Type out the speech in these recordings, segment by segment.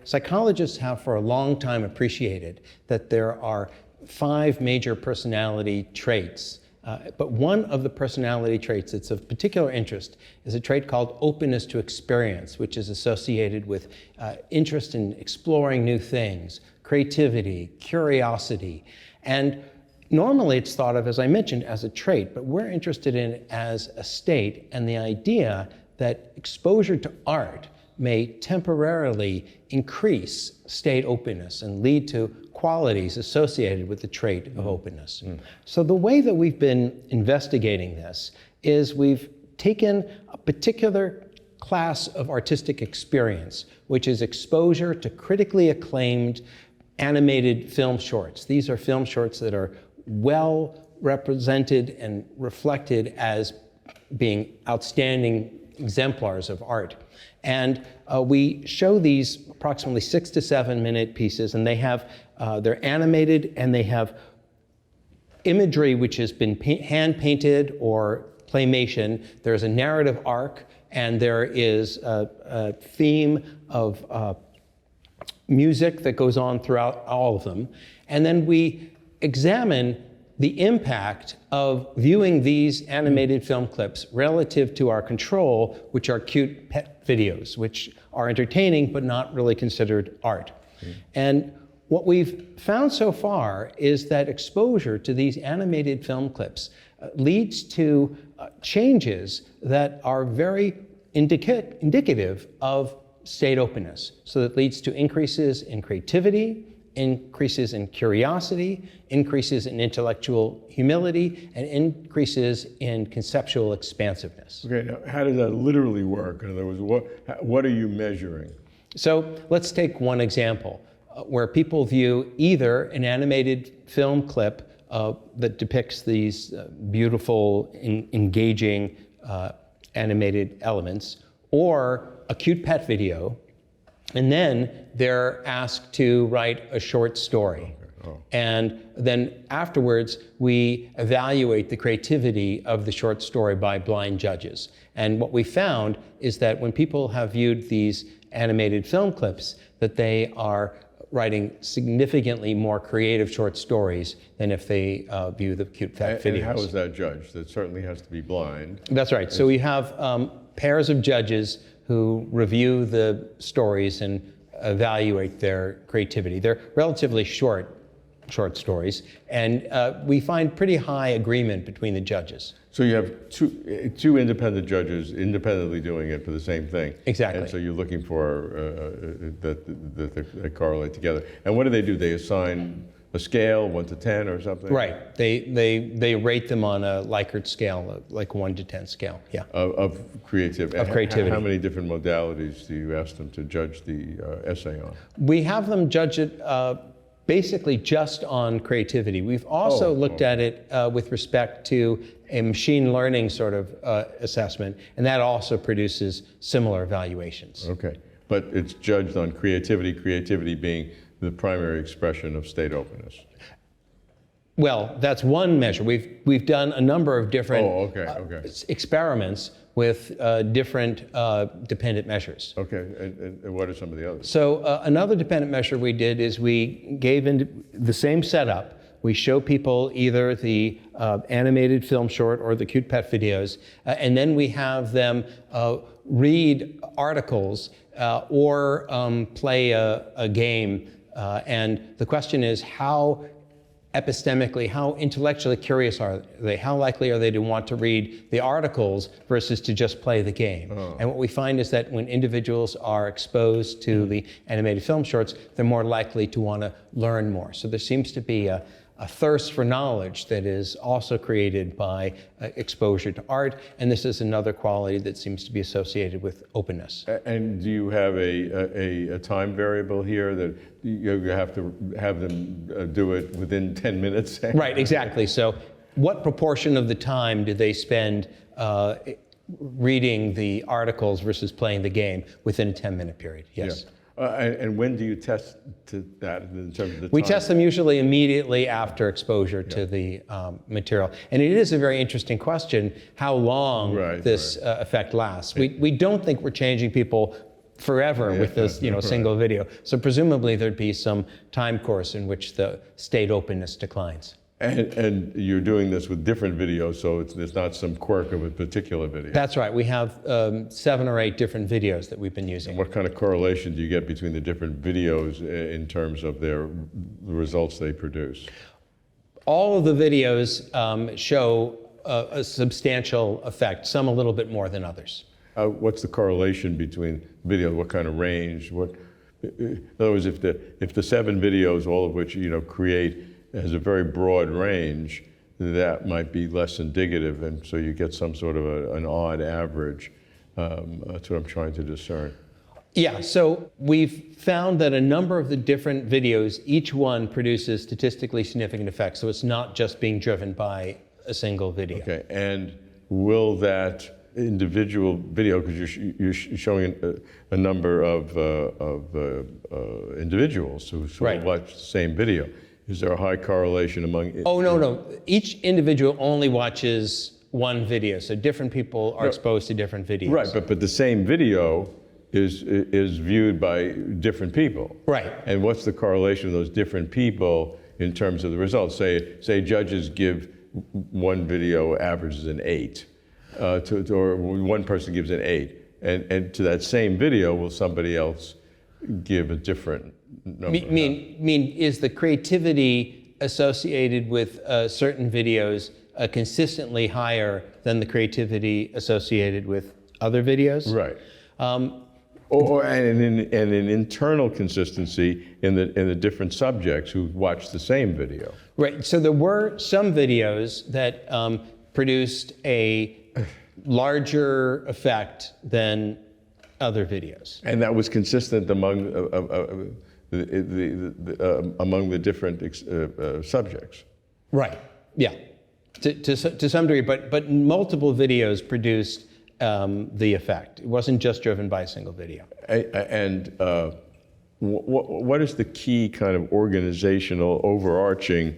psychologists have for a long time appreciated that there are 5 major personality traits. But one of the personality traits that's of particular interest is a trait called openness to experience, which is associated with interest in exploring new things, creativity, curiosity. And normally it's thought of, as I mentioned, as a trait, but we're interested in it as a state, and the idea that exposure to art may temporarily increase state openness and lead to qualities associated with the trait of openness. So the way that we've been investigating this is we've taken a particular class of artistic experience, which is exposure to critically acclaimed animated film shorts. These are film shorts that are well represented and reflected as being outstanding exemplars of art. And we show these approximately 6 to 7 minute pieces, and they have, they're animated, and they have imagery which has been hand painted or claymation. There's a narrative arc, and there is a theme of music that goes on throughout all of them. And then we examine the impact of viewing these animated film clips relative to our control, which are cute pet videos, which are entertaining but not really considered art. And what we've found so far is that exposure to these animated film clips leads to changes that are very indicative of state openness. So that leads to increases in creativity, increases in curiosity, increases in intellectual humility, and increases in conceptual expansiveness. Okay, now how does that literally work? In other words, what are you measuring? So let's take one example where people view either an animated film clip that depicts these beautiful, engaging animated elements, or a cute pet video, and then they're asked to write a short story. Okay. Oh. And then afterwards, we evaluate the creativity of the short story by blind judges. And what we found is that when people have viewed these animated film clips, that they are writing significantly more creative short stories than if they view the cute pet videos. And how is that judged? That certainly has to be blind. That's right. So we have pairs of judges who review the stories and evaluate their creativity. They're relatively short stories, and we find pretty high agreement between the judges. So you have two independent judges independently doing it for the same thing. Exactly. And so you're looking for that they correlate together. And what do? They assign a scale, 1 to 10 or something? Right. They rate them on a Likert scale, like 1 to 10 scale. Yeah. Of creativity. Of creativity. How many different modalities do you ask them to judge the essay on? We have them judge it basically just on creativity. We've also looked at it with respect to a machine learning sort of assessment, and that also produces similar evaluations. Okay. But it's judged on creativity being the primary expression of state openness. Well, that's one measure. We've done a number of different experiments with different dependent measures. Okay, and what are some of the others? So another dependent measure we did is we gave in the same setup. We show people either the animated film short or the cute pet videos, and then we have them read articles or play a game. And the question is, how epistemically, how intellectually curious are they? How likely are they to want to read the articles versus to just play the game? Oh. And what we find is that when individuals are exposed to the animated film shorts, they're more likely to want to learn more. So there seems to be a thirst for knowledge that is also created by exposure to art, and this is another quality that seems to be associated with openness. And do you have a time variable here that you have to have them do it within 10 minutes? Right, exactly. So what proportion of the time do they spend reading the articles versus playing the game within a 10-minute period? Yes. Yeah. And when do you test that in terms of the time? We test them usually immediately after exposure to the material. And it is a very interesting question how long this effect lasts. We don't think we're changing people forever with this, single video. So presumably there'd be some time course in which the state openness declines. And you're doing this with different videos, so there's not some quirk of a particular video. That's right. We have 7 or 8 different videos that we've been using. And what kind of correlation do you get between the different videos in terms of the results they produce? All of the videos show a substantial effect, some a little bit more than others. What's the correlation between videos? What kind of range? In other words, if the 7 videos, all of which create has a very broad range, that might be less indicative, and so you get some sort of an odd average. That's what I'm trying to discern. Yeah, so we've found that a number of the different videos, each one produces statistically significant effects, so it's not just being driven by a single video. Okay, and will that individual video, because you're showing a number of individuals who Right. watch the same video, is there a high correlation among? Oh, no. Each individual only watches one video, so different people are exposed to different videos. Right, but the same video is viewed by different people. Right. And what's the correlation of those different people in terms of the results? Say judges give one video averages an 8, or one person gives an 8, and to that same video, will somebody else give a different number? Mean is the creativity associated with certain videos consistently higher than the creativity associated with other videos? Right. And an internal consistency in the different subjects who watch the same video. Right. So there were some videos that produced a larger effect than other videos. And that was consistent among the different subjects. Right. Yeah. To some degree, but multiple videos produced the effect. It wasn't just driven by a single video. And what is the key kind of organizational, overarching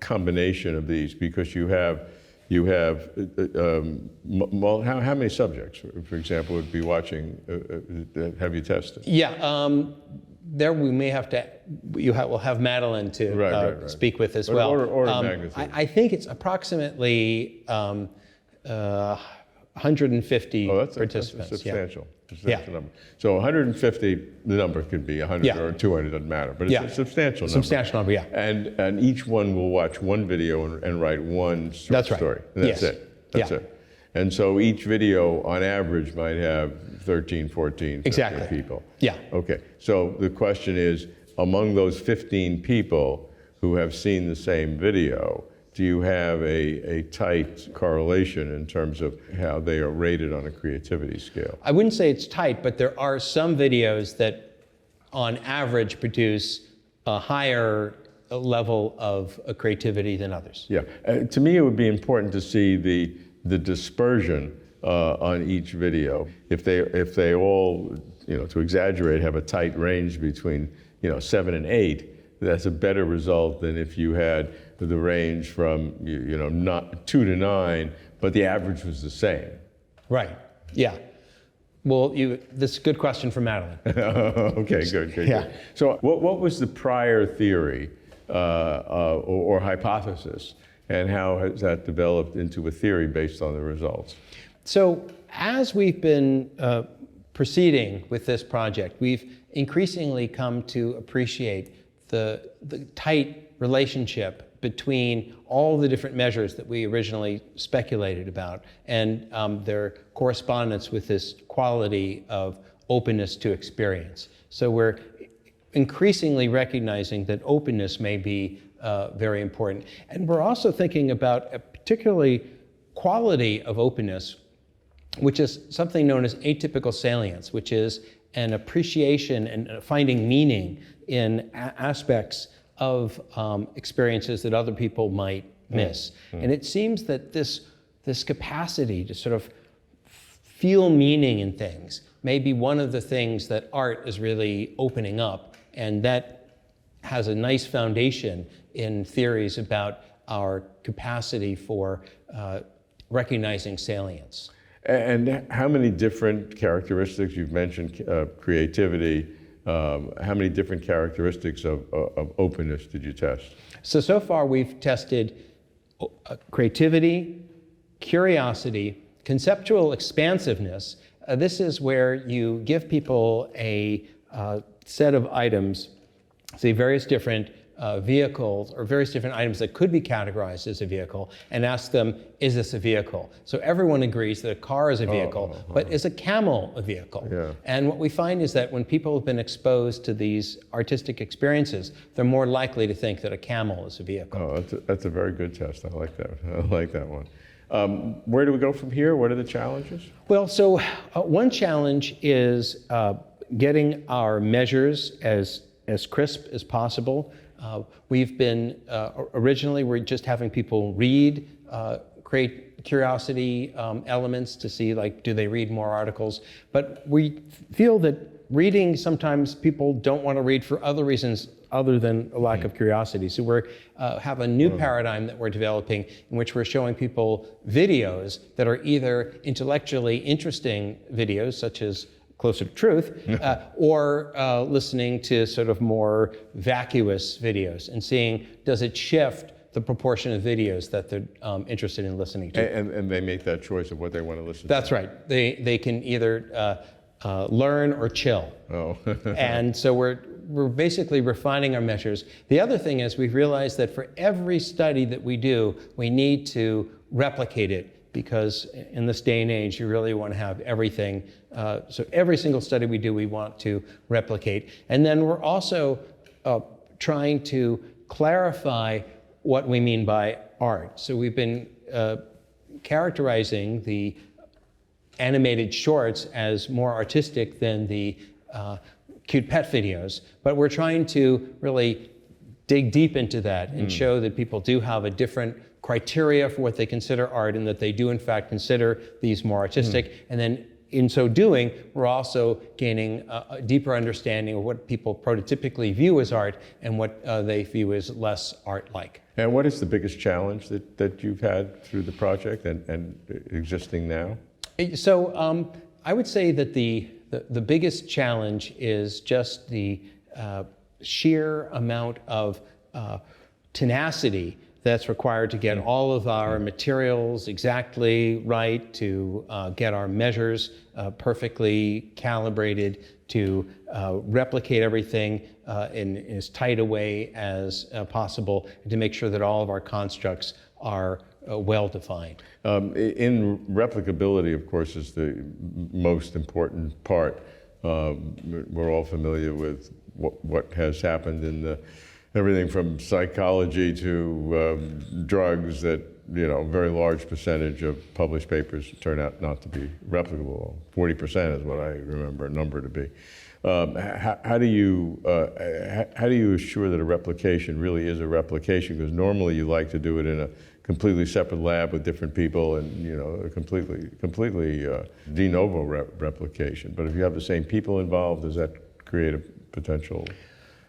combination of these? Because you have how many subjects, for example, would be watching? Have you tested? Yeah. There we may have to. We'll have Madeline to right. speak with as well. Order of magnitude. I think it's approximately 150 participants. That's substantial. Yeah. Number. So 150, the number could be 100 or 200, doesn't matter, but it's a substantial number. Substantial number, yeah. And each one will watch one video and write one short story. And that's it. That's it. And so each video, on average, might have 13, 14, 15 people. Yeah. Okay. So the question is, among those 15 people who have seen the same video, do you have a tight correlation in terms of how they are rated on a creativity scale? I wouldn't say it's tight, but there are some videos that, on average, produce a higher level of creativity than others. Yeah. To me, it would be important to see the dispersion on each video. If they all, to exaggerate, have a tight range between 7 and 8, that's a better result than if you had the range from not 2 to 9, but the average was the same. Right. Yeah. Well, this is a good question for Madeline. Okay, good. Yeah. Good. So what was the prior theory or hypothesis, and how has that developed into a theory based on the results? So as we've been proceeding with this project, we've increasingly come to appreciate the tight relationship between all the different measures that we originally speculated about and their correspondence with this quality of openness to experience. So we're increasingly recognizing that openness may be very important. And we're also thinking about a particularly quality of openness, which is something known as atypical salience, which is an appreciation and finding meaning in aspects of experiences that other people might miss. And it seems that this capacity to sort of feel meaning in things may be one of the things that art is really opening up, and that has a nice foundation in theories about our capacity for recognizing salience. And how many different characteristics, you've mentioned creativity, how many different characteristics of openness did you test? So far we've tested creativity, curiosity, conceptual expansiveness. This is where you give people a set of items, say various different vehicles or various different items that could be categorized as a vehicle, and ask them, is this a vehicle? So everyone agrees that a car is a vehicle, but is a camel a vehicle? Yeah. And what we find is that when people have been exposed to these artistic experiences, they're more likely to think that a camel is a vehicle. Oh, that's a very good test. I like that. I like that one. Where do we go from here? What are the challenges? Well, so one challenge is getting our measures as crisp as possible. We've been, originally we're just having people read, create curiosity elements to see, like, do they read more articles? But we feel that reading, sometimes people don't want to read for other reasons other than a lack of curiosity. So we have a new paradigm that we're developing in which we're showing people videos that are either intellectually interesting videos, such as Closer to Truth, or listening to sort of more vacuous videos and seeing, does it shift the proportion of videos that they're interested in listening to. And they make that choice of what they want to listen to. That's right. They can either learn or chill. Oh. And so we're basically refining our measures. The other thing is we've realized that for every study that we do, we need to replicate it, because in this day and age, you really want to have everything. So every single study we do, we want to replicate. And then we're also trying to clarify what we mean by art. So we've been characterizing the animated shorts as more artistic than the cute pet videos, but we're trying to really dig deep into that and show that people do have a different criteria for what they consider art, and that they do in fact consider these more artistic. And then in so doing, we're also gaining a deeper understanding of what people prototypically view as art and what they view as less art-like. And what is the biggest challenge that you've had through the project and existing now? So I would say that the biggest challenge is just the sheer amount of tenacity that's required to get all of our materials exactly right, to get our measures perfectly calibrated, to replicate everything in as tight a way as possible, and to make sure that all of our constructs are well-defined. In replicability, of course, is the most important part. We're all familiar with what has happened in everything from psychology to drugs that, a very large percentage of published papers turn out not to be replicable. 40% is what I remember a number to be. How do you assure that a replication really is a replication? Because normally you like to do it in a completely separate lab with different people and, a completely de novo replication. But if you have the same people involved, does that create a potential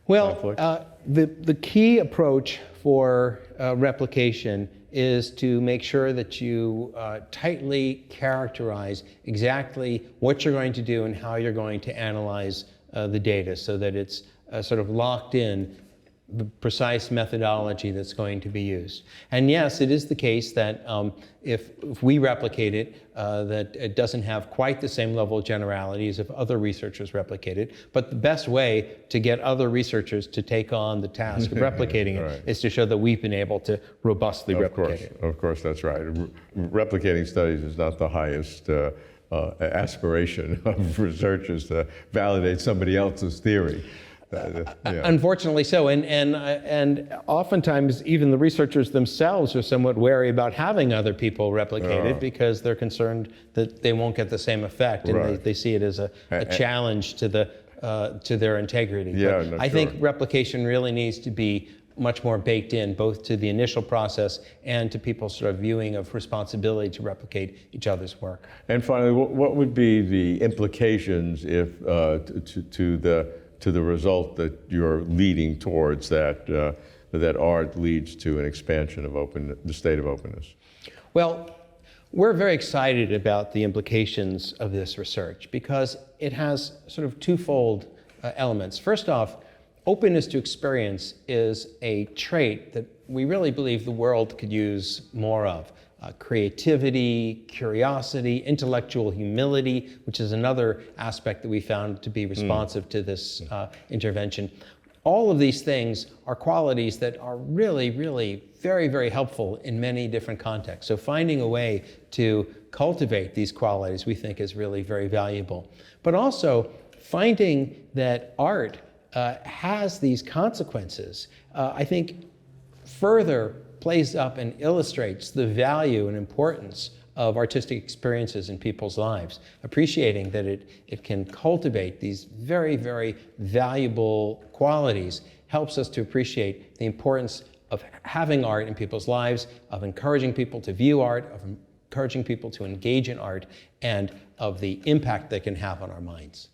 conflict? The key approach for replication is to make sure that you tightly characterize exactly what you're going to do and how you're going to analyze the data, so that it's sort of locked in the precise methodology that's going to be used. And yes, it is the case that if we replicate it, that it doesn't have quite the same level of generality as if other researchers replicate it. But the best way to get other researchers to take on the task of replicating it is to show that we've been able to robustly replicate it. Of course, that's right. Replicating studies is not the highest aspiration of researchers to validate somebody else's theory. Unfortunately so, and oftentimes even the researchers themselves are somewhat wary about having other people replicate it, because they're concerned that they won't get the same effect, and they see it as a challenge to their integrity. I think replication really needs to be much more baked in, both to the initial process and to people's sort of viewing of responsibility to replicate each other's work. And finally, what would be the implications if to the result that you're leading towards, that art leads to an expansion of the state of openness? Well, We're very excited about the implications of this research because it has sort of twofold elements. First off, openness to experience is a trait that we really believe the world could use more of. Creativity, curiosity, intellectual humility, which is another aspect that we found to be responsive to this intervention. All of these things are qualities that are really, really very, very helpful in many different contexts. So finding a way to cultivate these qualities we think is really very valuable. But also finding that art has these consequences, I think further plays up and illustrates the value and importance of artistic experiences in people's lives, appreciating that it can cultivate these very, very valuable qualities, helps us to appreciate the importance of having art in people's lives, of encouraging people to view art, of encouraging people to engage in art, and of the impact they can have on our minds.